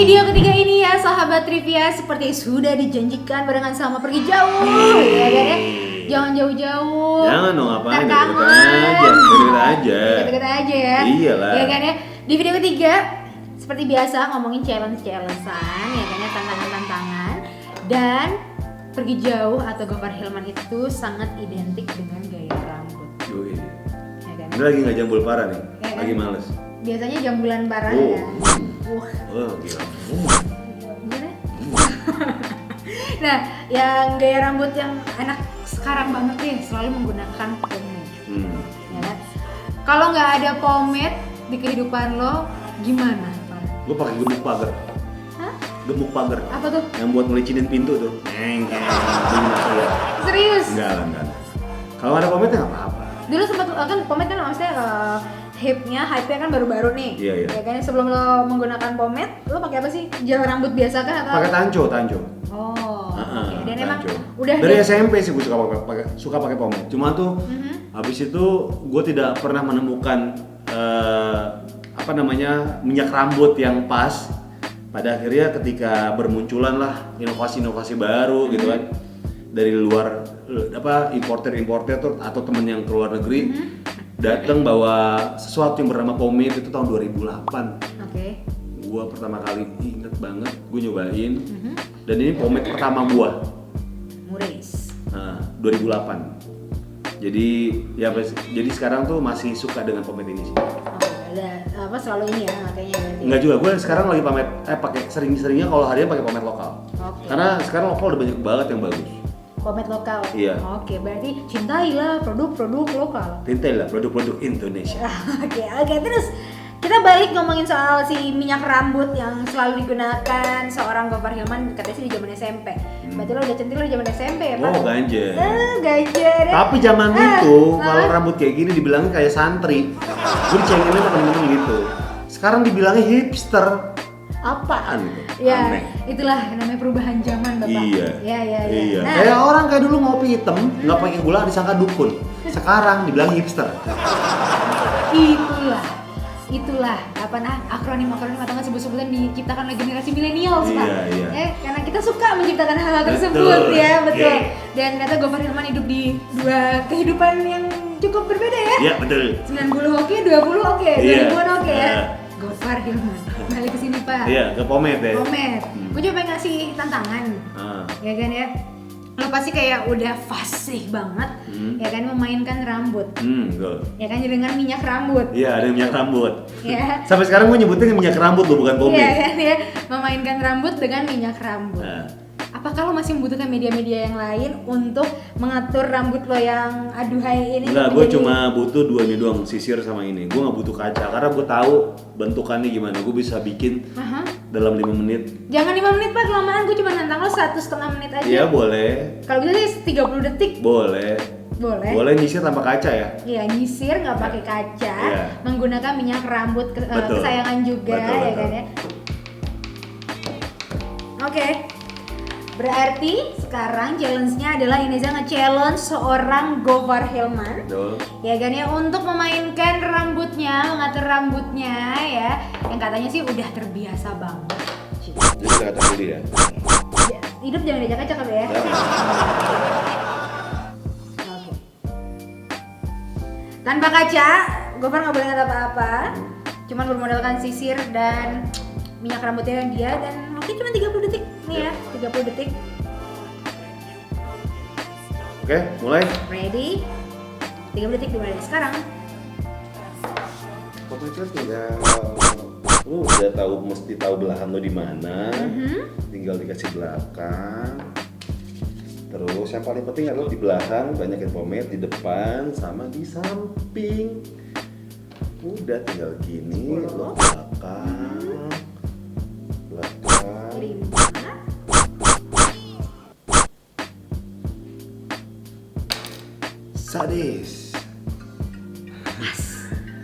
video ketiga ini ya sahabat trivia, seperti sudah dijanjikan barengan sama pergi jauh ya kan ya. Jangan jauh-jauh. Jangan dong, ngapain? Deket-deket aja ya. Iyalah. Ya kan ya. Di video ketiga seperti biasa ngomongin challenge-challengean ya kan ya, tantangan-tantangan, dan pergi jauh atau Gofar Hilman itu sangat identik dengan gaya rambut. Yoi. Ya kan? Ini lagi nggak jambul parah nih, Ya kan? lagi males. Biasanya jambulan parah Oh. ya. Oh, gila. Gimana? Nah, yang gaya rambut yang anak sekarang banget nih selalu menggunakan pomade. Ya kan? Kalau nggak ada pomade di kehidupan lo, gimana? Gue pakai gemuk pagar. Hah? Gemuk pagar. Apa tuh? Yang buat melicinin pintu tuh. Serius? Enggak. Kalau ada pomade nggak apa-apa. Dulu sempat kan pomade kan maksudnya hype-nya kan baru-baru nih. Iya. Ya kan sebelum lo menggunakan pomade, lo pakai apa sih? Gel rambut biasa kan atau? Pakai tanco. Oh. Oke. Dan Tanco. emang udah dari SMP sih gue suka pakai pomade. Cuma tuh habis itu gue tidak pernah menemukan minyak rambut yang pas. Pada akhirnya ketika bermunculan lah inovasi-inovasi baru gitu kan dari luar importer tuh atau temen yang ke luar negeri datang bawa sesuatu yang bernama pomade itu tahun 2008. Oke. Gua pertama kali inget banget gue nyobain dan ini pomade pertama gua. Murais. Nah, 2008. Jadi sekarang tuh masih suka dengan pomade ini sih. Ada selalu ini ya makanya berarti. Enggak juga, gue sekarang lagi pakai sering-seringnya kalau harian pakai pomade lokal. Oke. Karena sekarang lokal udah banyak banget yang bagus. Pomade lokal. Iya. Oke, berarti cintailah produk-produk lokal. Tintai lah produk-produk Indonesia. Oke, terus kita balik ngomongin soal si minyak rambut yang selalu digunakan seorang Gofar Hilman katanya sih di zaman SMP. Berarti lo udah centil lo di zaman SMP ya, Pak? Oh, ganja. Ganja deh. Tapi zaman itu kalau rambut kayak gini dibilangnya kayak santri. Gue dicenginnya sama temen-temen gitu. Sekarang dibilangnya hipster. Apaan itu? Ya, Aneh. itulah namanya perubahan zaman, Bapak. Iya. Iya. Nah, Kayak orang kayak dulu ngopi hitam, nggak pakai gula disangka dukun. Sekarang dibilang hipster. itulah akronim atau nggak sebut-sebutan diciptakan oleh generasi milenial, Pak. Iya. Karena kita suka menciptakan hal tersebut. Betul. Betul. Yeah. Dan ternyata Gofar Hilman hidup di dua kehidupan yang cukup berbeda ya. Iya, betul. 90 oke, 20 oke, Iya. 2000-an oke ya. Gofar Hilman. Balik ke sini, Pak. Iya, ke pomade ya. Pomade. Gue coba ngasih tantangan. Ya kan ya. Lo pasti kayak udah fasih banget ya kan memainkan rambut. Betul. Ya kan dengan minyak rambut. Iya, ada minyak rambut. Ya. Sampai sekarang gue nyebutnya minyak rambut loh, bukan pomade. Iya kan ya, memainkan rambut dengan minyak rambut. Nah. Apakah lo masih membutuhkan media-media yang lain untuk mengatur rambut lo yang aduhai ini? Enggak, gue cuma butuh dua ini doang, sisir sama ini. Gue nggak butuh kaca karena gue tahu bentukannya gimana. Gue bisa bikin dalam 5 menit. Jangan 5 menit, Pak, kelamaan. Gue cuma nantang lo 1,5 menit aja. Iya, boleh. Kalau bisa sih 30 detik. Boleh. Boleh Nyisir tanpa kaca ya? Iya, nyisir nggak pakai kaca, Iya. menggunakan minyak rambut kesayangan juga. Betul. Ya kan ya. Oke. Berarti sekarang challenge-nya adalah Ineza nge-challenge seorang Gofar Hilman. Betul. Ya kan ya, untuk memainkan rambutnya, mengatur rambutnya ya. Yang katanya sih udah terbiasa banget. Jadi kita kata dulu ya. Hidup jangan diajak-ajak kali ya. Oke. Tanpa kaca, Gofar nggak boleh ngeliat apa-apa. Cuman bermodalkan sisir dan minyak rambutnya dia, dan oke cuma 30 detik nih ya, 30 detik. Oke, mulai. Ready? 30 detik dimulai dari sekarang. Pokoknya lu udah mesti tahu belahan lo di mana. Tinggal dikasih belakang. Terus yang paling penting adalah di belakang banyakin pomade, di depan sama di samping. Udah tinggal gini, lo belakang. 5. Sadis.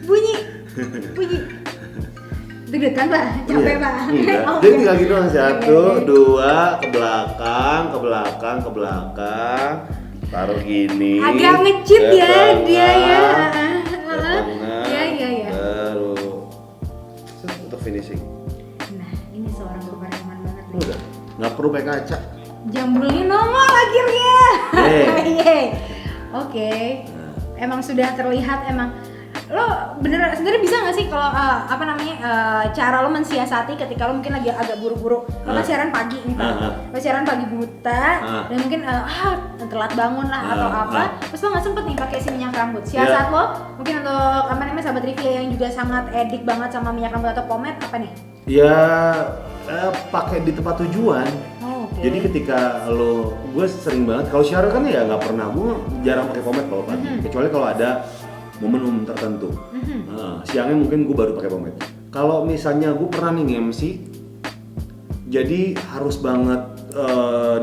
Bunyi. Deg-degan, Pak. Capek, Pak. Enggak. Oh, Jadi tinggal gitu doang. 1, Oke. 2, ke belakang. Taruh gini. Agak nge-cheat ke ya tengah, dia ya. ke tengah. Iya. Baru. Untuk finishing. Nah, ini seorang perlu pakai kaca. Jambrulnya nongol akhirnya. Yeay. Oke. Emang sudah terlihat emang lo bener sebenarnya bisa nggak sih kalau cara lo mensiasati ketika lo mungkin lagi agak buru-buru lo kan siaran pagi nih lo siaran pagi buta dan mungkin telat bangun lah atau apa terus lo nggak sempet nih pakai si minyak rambut siasat lo mungkin untuk sahabat trivia yang juga sangat edik banget sama minyak rambut atau pomade apa nih? Ya pakai di tempat tujuan. Okay. Jadi ketika gue sering banget kalau siaran kan ya nggak pernah, gue jarang pakai pomade kalau pagi kecuali kalau ada momen-momen tertentu. Siangnya mungkin gue baru pakai pomade. Kalau misalnya gue pernah nih MC, jadi harus banget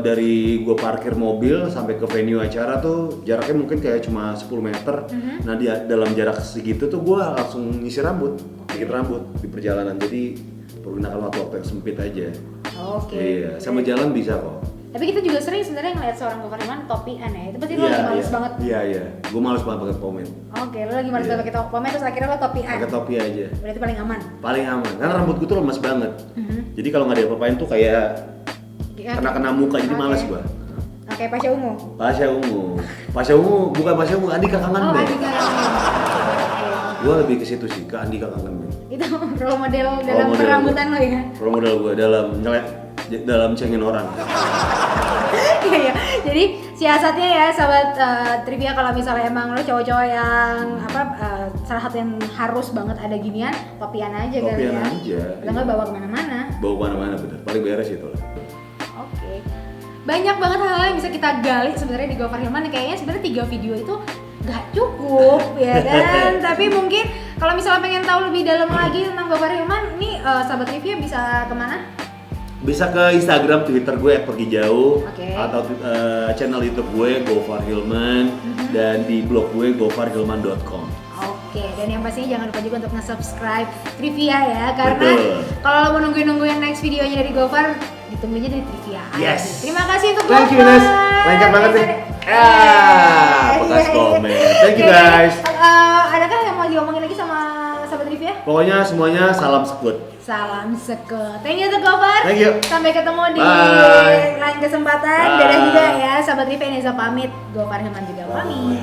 dari gue parkir mobil sampai ke venue acara tuh jaraknya mungkin kayak cuma 10 meter. Nah dalam jarak segitu tuh gue langsung ngisi rambut, bikin rambut di perjalanan. Jadi pergunakan waktu-waktu yang sempit aja. Oke. Iya, sama jalan bisa kok. Tapi kita juga sering sebenarnya ngeliat seorang Gofar Hilman topian ya. Itu pasti lo lagi males banget. Iya. Gue males banget pakai pomade. Oke, lo lagi males banget pakai pomade terus akhirnya lo topian. Pakai topi aja. Berarti paling aman. Paling aman. Karena rambut gue tuh lemas banget. Jadi kalau nggak diapa-apain tuh kayak kena muka jadi males gue. Oke, Pasha Ungu. Pasha Ungu bukan Pasha Ungu, Andika Kangen Oh, Band. Andika Kangen. Gue lebih ke situ sih, ke Andika Kangen Band. Itu role model dalam perambutan lo ya? Role model gue dalam cengin orang. Iya. Jadi siasatnya ya sahabat trivia kalau misalnya emang lo cowok-cowok yang salah satu yang harus banget ada ginian, topian aja kali ya. Topian aja. Kita nggak bawa kemana-mana. Bawa kemana-mana bener, paling beres itu lah. Oke. Banyak banget hal yang bisa kita gali sebenarnya di Gofar Hilman. Kayaknya sebenarnya 3 video itu nggak cukup ya kan. Tapi mungkin kalau misalnya pengen tahu lebih dalam lagi tentang Gofar Hilman, nih sahabat trivia bisa kemana? Bisa ke Instagram, Twitter gue @pergijauh atau channel YouTube gue Gofar Hilman dan di blog gue gofarhilman.com. Oke, dan yang pastinya jangan lupa juga untuk nge-subscribe Trivia ya, karena kalau lo mau nungguin next videonya dari Gofar, ditunggunya dari Trivia. Yes. Terima kasih untuk Gofar. Thank you Nes, lengkap banget nih. Bekas komen. Thank you guys. Adakah yang mau diomongin lagi sama sahabat Trivia? Pokoknya semuanya salam sekut. Salam sekut. Thank you untuk Gofar. Thank you. Sampai ketemu di lain kesempatan. Bye. Dadah juga ya, sahabat Trivia. Neza pamit, Gofar Hilman juga pamit.